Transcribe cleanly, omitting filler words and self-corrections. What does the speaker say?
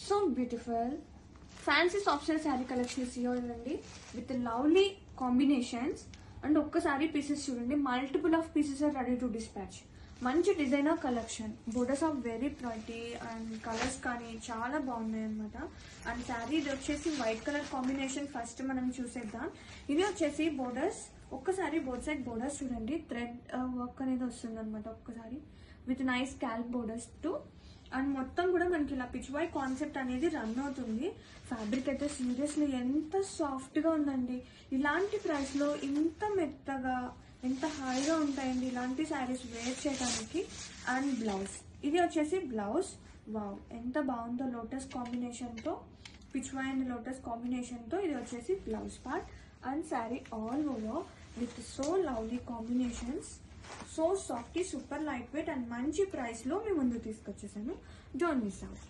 So beautiful fancy soft silk sari collection చూడండి with lovely combinations and ఒక్కసారి pieces చూడండి, multiple of pieces are ready to dispatch. మంచి designer collection, borders of very pretty and colours కానీ చాలా బాగున్నాయి అనమాట. And sari ఇది వచ్చేసి వైట్ కలర్ కాంబినేషన్. ఫస్ట్ మనం చూసేద్దాం. ఇది వచ్చేసి బోర్డర్స్, ఒక్కసారి బోర్డ్ సైడ్ బోర్డర్స్ చూడండి, థ్రెడ్ వర్క్ అనేది వస్తుంది అనమాట ఒక్కసారి with nice Calc borders to. And మొత్తం కూడా మనకి ఇలా పిచ్ వై కాన్సెప్ట్ అనేది రన్ అవుతుంది. ఫ్యాబ్రిక్ అయితే సీరియస్లీ ఎంత సాఫ్ట్ గా ఉందండి. ఇలాంటి ప్రైస్ లో ఇంత మెత్తగా ఎంత హాయిగా ఉంటాయండి ఇలాంటి శారీస్ వేర్ చేయడానికి. అండ్ బ్లౌజ్, ఇది వచ్చేసి బ్లౌజ్. వావ్ ఎంత బాగుందో లోటస్ కాంబినేషన్ తో, పిచ్ వై అండ్ లోటస్ కాంబినేషన్ తో ఇది వచ్చేసి blouse part. And sari all over with so lovely combinations, so softy, super light weight and మంచి ప్రైస్ లో మీ ముందు తీసుకొచ్చేసాను. Don't miss out.